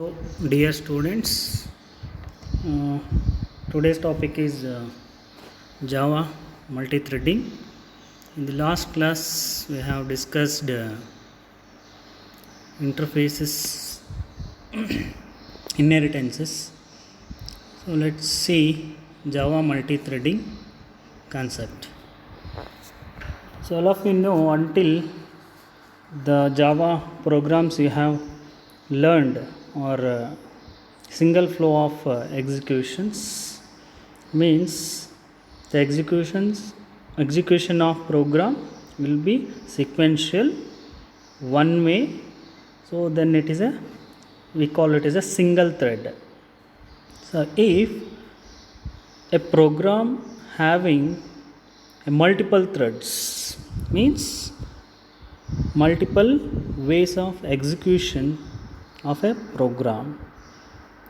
So, dear students, uh, today's topic is Java multi-threading. In the last class, we have discussed interfaces, inheritances. So let's see Java multi-threading concept. So all of you know, until the Java programs you have learned or single flow of executions means the execution of program will be sequential one way. So then it is we call it as a single thread. So if a program having a multiple threads means multiple ways of execution of a program,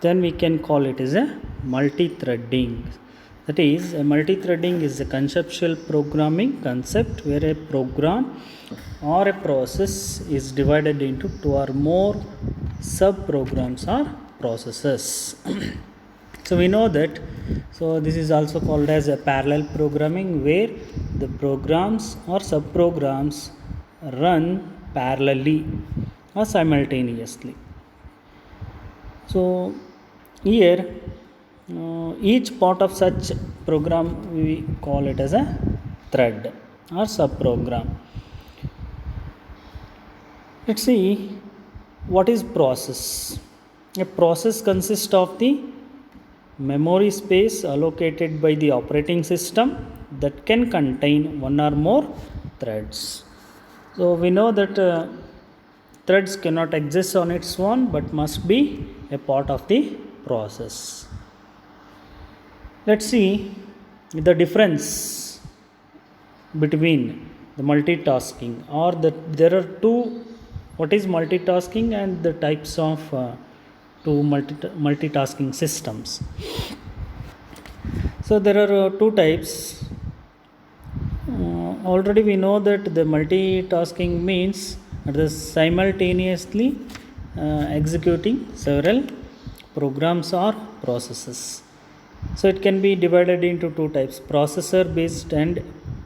then we can call it as a multi-threading. That is, a multi-threading is a conceptual programming concept where a program or a process is divided into two or more sub-programs or processes. So we know that, so this is also called as a parallel programming, where the programs or sub-programs run parallelly or simultaneously. So here each part of such program we call it as a thread or subprogram. Let's see what is process. A process consists of the memory space allocated by the operating system that can contain one or more threads. So we know that threads cannot exist on its own but must be a part of the process. Let's see the difference between the multitasking, or that there are two, what is multitasking and the types of two multitasking systems. So there are two types. Already we know that the multitasking means the simultaneously executing several programs or processes. So it can be divided into two types: processor based and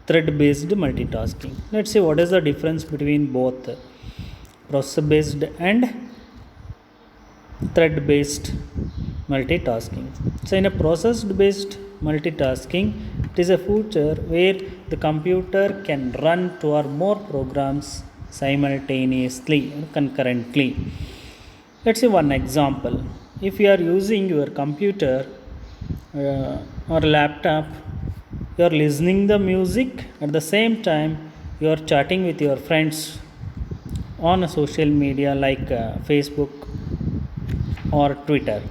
thread based multitasking. Let's see what is the difference between both processor based and thread based multitasking. So in a process based multitasking, it is a feature where the computer can run two or more programs simultaneously or concurrently. Let's see one example. If you are using your computer or laptop, you are listening the music, at the same time you are chatting with your friends on a social media like Facebook or Twitter.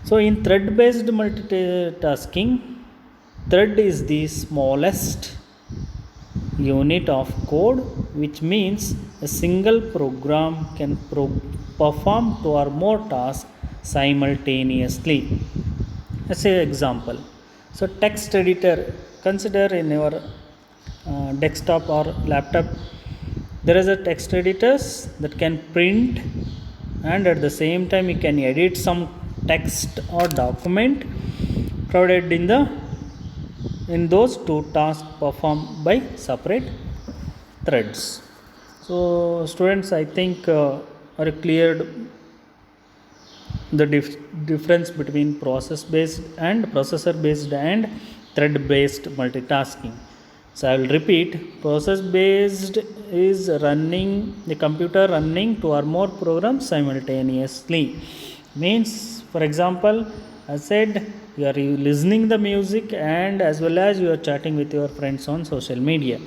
So in thread based multitasking, thread is the smallest unit of code, which means a single program can perform two or more tasks simultaneously. Let's say example. So text editor, consider in your desktop or laptop, there is a text editors that can print, and at the same time you can edit some text or document provided in those two tasks performed by separate threads. So students, I think are cleared the difference between process based and processor based and thread based multitasking. So I will repeat: process based is running the computer running two or more programs simultaneously. Means, for example, I said you are listening the music and as well as you are chatting with your friends on social media.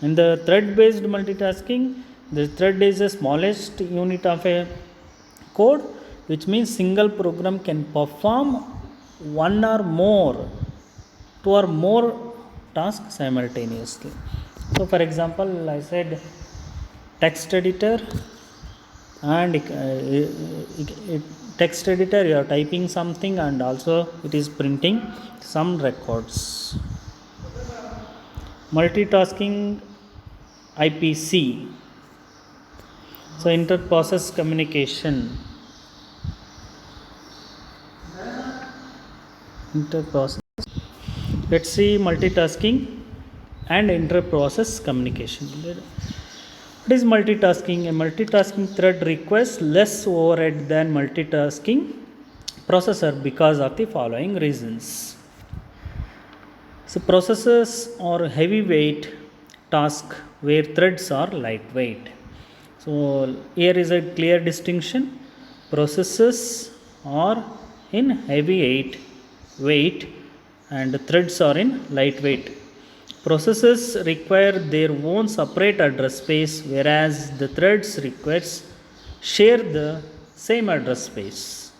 In the thread based multitasking, the thread is the smallest unit of a code, which means single program can perform one or more, two or more tasks simultaneously. So for example, I said text editor, and text editor, you are typing something and also it is printing some records. Multitasking IPC, so inter process communication. Inter-process. Let's see multitasking and inter-process communication. What is multitasking? A multitasking thread requires less overhead than multitasking processor because of the following reasons. So processors are heavyweight task where threads are lightweight. So here is a clear distinction. Processors are in heavy weight and threads are in lightweight. Processors require their own separate address space, whereas the threads share the same address space.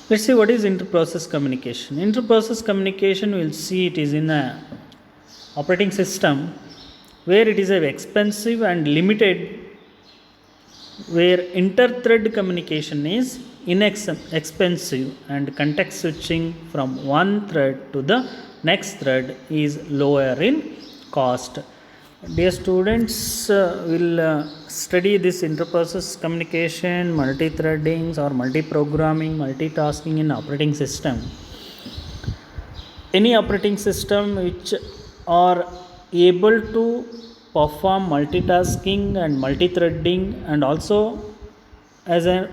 Let's see what is inter-process communication. Inter-process communication, we'll see it is in a operating system where it is expensive and limited, where inter-thread communication is inexpensive and context switching from one thread to the next thread is lower in cost. Dear students, will study this inter-process communication, multi-threading or multi-programming, multitasking in operating system. Any operating system which are able to perform multitasking and multi-threading and also as a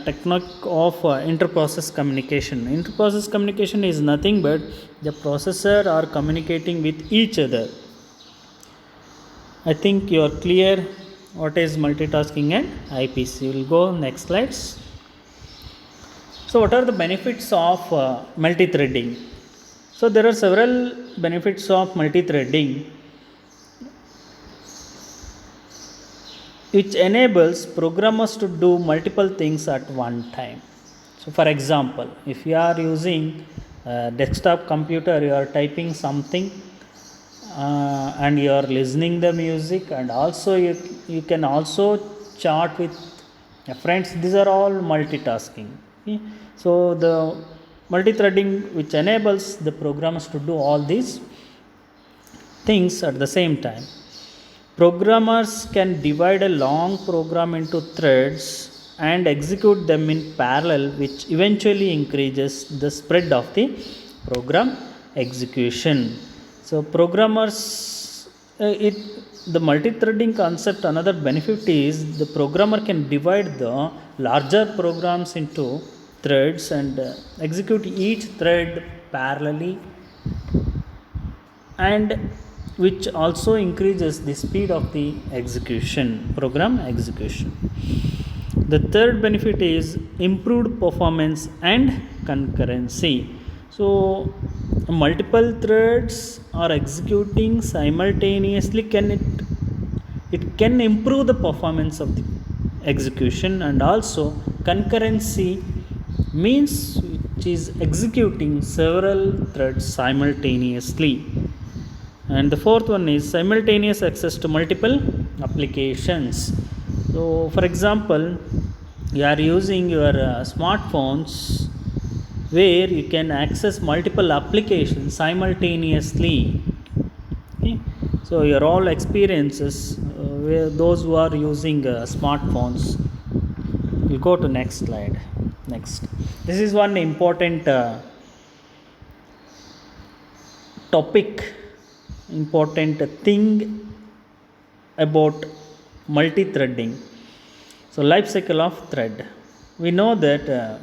technique of inter-process communication. Inter-process communication is nothing but the processor are communicating with each other. I think you are clear what is multitasking and IPC. We will go next slides. So what are the benefits of multi-threading? So there are several benefits of multi-threading which enables programmers to do multiple things at one time. So for example, if you are using a desktop computer, you are typing something and you are listening the music, and also you can also chat with friends. These are all multitasking. Okay? So the multi-threading which enables the programmers to do all these things at the same time. Programmers can divide a long program into threads and execute them in parallel, which eventually increases the spread of the program execution. So programmers, the multi-threading concept, another benefit is the programmer can divide the larger programs into threads and execute each thread parallelly, and which also increases the speed of the program execution. The third benefit is improved performance and concurrency. So multiple threads are executing simultaneously, it can improve the performance of the execution, and also concurrency means which is executing several threads simultaneously. And the fourth one is simultaneous access to multiple applications. So for example, you are using your smartphones where you can access multiple applications simultaneously. Okay? So your all experiences where those who are using smartphones. We'll go to next slide. Next, this is one important important thing about multi-threading. So life cycle of thread. We know that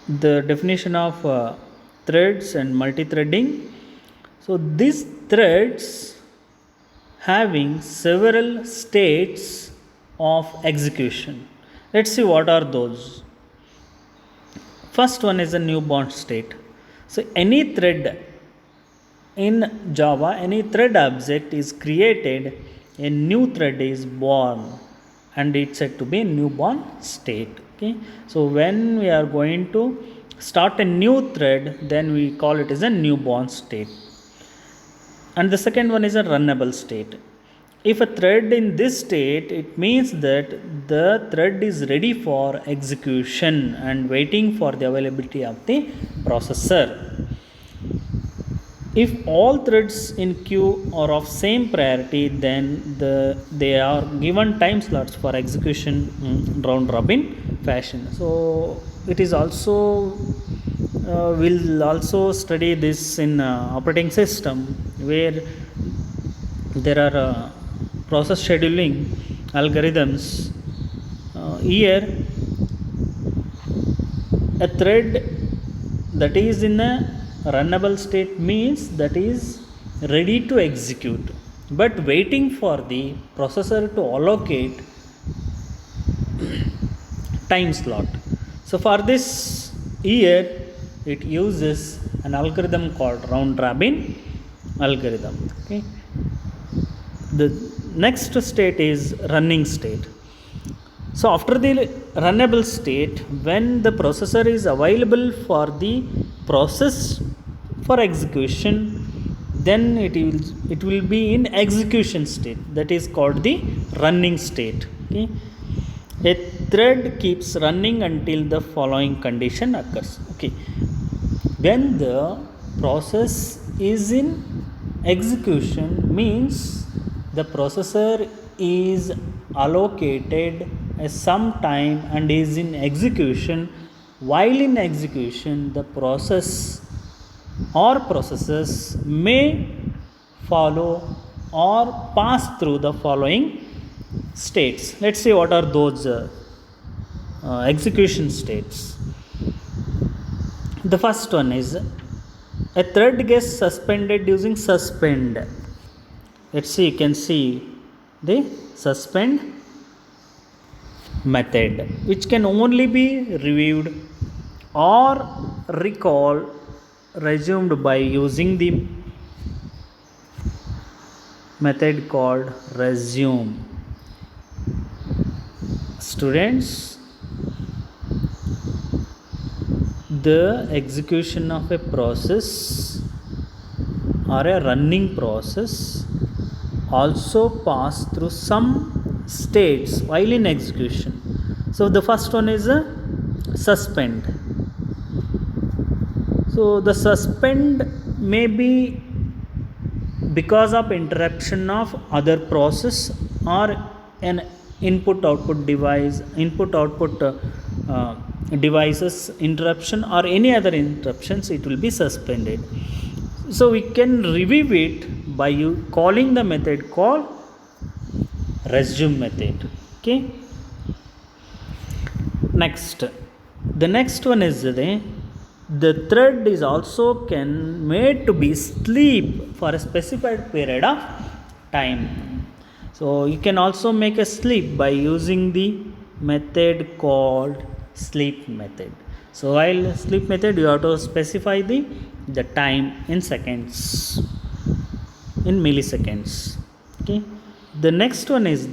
the definition of threads and multi-threading. So these threads having several states of execution. Let's see what are those. First one is a newborn state. So any thread in Java, any thread object is created, a new thread is born, and it's said to be a newborn state. Okay, so when we are going to start a new thread, then we call it as a newborn state. And the second one is a runnable state. If a thread in this state, it means that the thread is ready for execution and waiting for the availability of the processor. If all threads in queue are of same priority, then they are given time slots for execution round robin fashion. So it is also we'll also study this in operating system, where there are process scheduling algorithms. Here a thread that is in a runnable state means that is ready to execute, but waiting for the processor to allocate time slot. So for this, here it uses an algorithm called round robin algorithm. Okay. The next state is running state. So after the runnable state, when the processor is available for the process for execution, then it will be in execution state, that is called the running state. Okay. A thread keeps running until the following condition occurs. Okay. When the process is in execution means the processor is allocated some time and is in execution. While in execution, the process or processes may follow or pass through the following states. Let's see what are those execution states. The first one is a thread gets suspended using suspend. Let's see, you can see the suspend method, which can only be reviewed or recalled, resumed by using the method called resume. Students, the execution of a process or a running process also pass through some states while in execution. So the first one is a suspend. So the suspend may be because of interruption of other process or an input output devices interruption or any other interruptions, it will be suspended. So we can review it by you calling the method called resume method. Okay. Next, the next one is the thread is also can made to be sleep for a specified period of time. So you can also make a sleep by using the method called sleep method. So while sleep method, you have to specify the time in seconds, in milliseconds. Okay. The next one is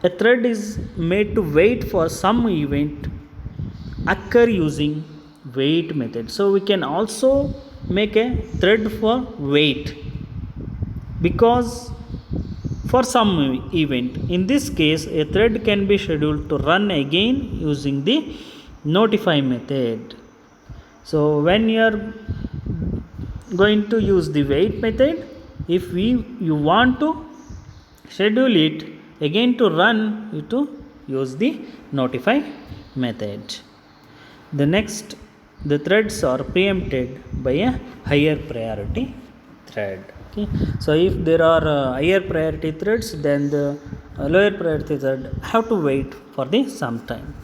a thread is made to wait for some event occur using wait method. So we can also make a thread for wait because for some event. In this case, a thread can be scheduled to run again using the notify method. So when you are going to use the wait method, if you want to schedule it again to run, you to use the notify method. The next, the threads are preempted by a higher priority thread. Okay. So if there are higher priority threads, then the lower priority thread have to wait for the some time.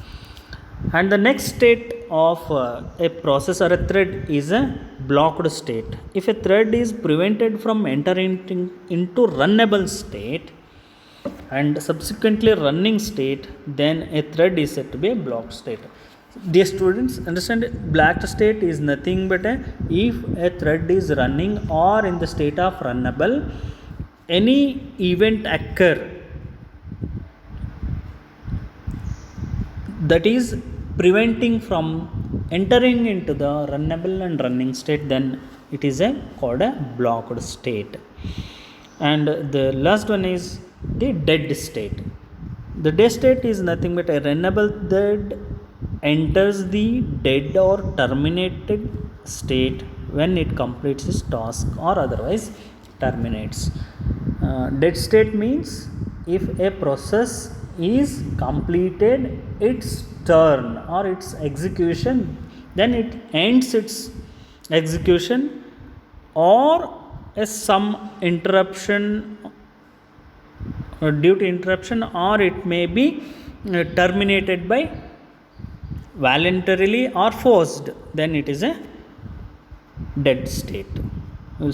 And the next state of a process or a thread is a blocked state. If a thread is prevented from entering into runnable state and subsequently running state, then a thread is said to be a blocked state. Dear students, understand, blocked state is nothing but if a thread is running or in the state of runnable, any event occur that is preventing from entering into the runnable and running state, then it is called a blocked state. And the last one is the dead state. The dead state is nothing but a runnable thread enters the dead or terminated state when it completes its task or otherwise terminates. Dead state means if a process is completed its turn or its execution, then it ends its execution, or some interruption due to interruption, or it may be terminated by voluntarily or forced, then it is a dead state. We'll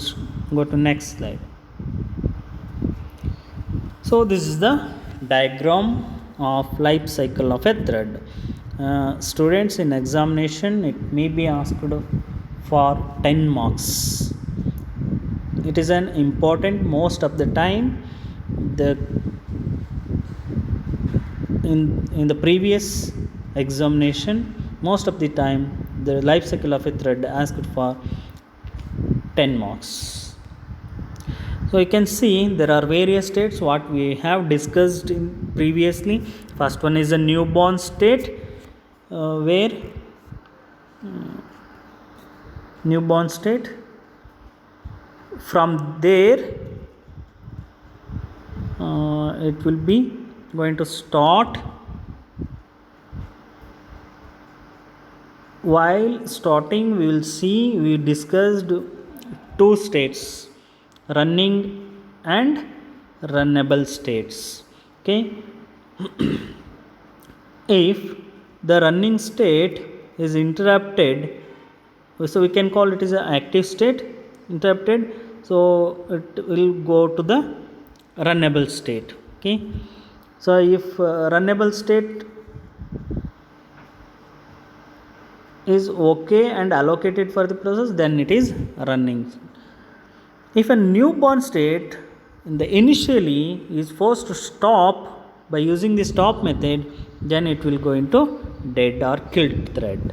go to next slide. So this is the diagram of life cycle of a thread. Students, in examination it may be asked for 10 marks. It is an important, most of the time the in the previous examination, most of the time the life cycle of a thread asked for 10 marks. So you can see there are various states what we have discussed previously. First one is a newborn state, where newborn state, from there it will be going to start. While starting, we will see, we discussed two states, running and runnable states. Okay. If the running state is interrupted, so we can call it as an active state, interrupted, so it will go to the runnable state. Okay. So if runnable state is okay and allocated for the process, then it is running. If a newborn state in the initially is forced to stop by using the stop method, then it will go into dead or killed thread.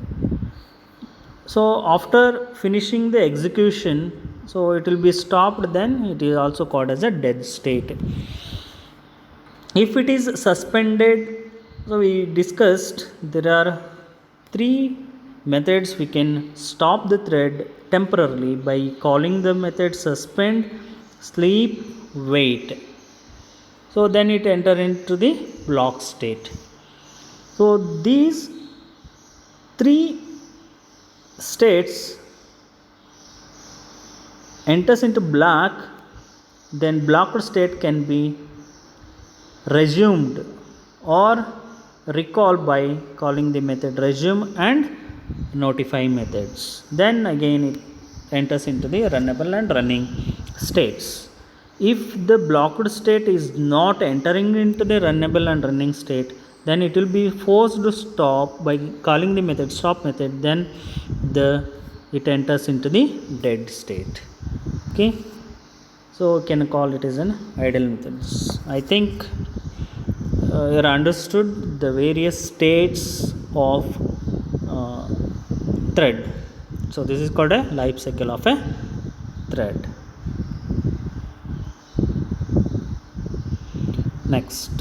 So after finishing the execution, so it will be stopped, then it is also called as a dead state. If it is suspended, so we discussed there are three methods we can stop the thread temporarily by calling the method suspend, sleep, wait. So then it enter into the block state. So these three states enters into block, then blocked state can be resumed or recalled by calling the method resume and notify methods. Then again it enters into the runnable and running states. If the blocked state is not entering into the runnable and running state, then it will be forced to stop by calling the method stop method, then it enters into the dead state. Okay, so we can call it as an idle methods. I think you understood the various states of thread. So this is called a life cycle of a thread. Next.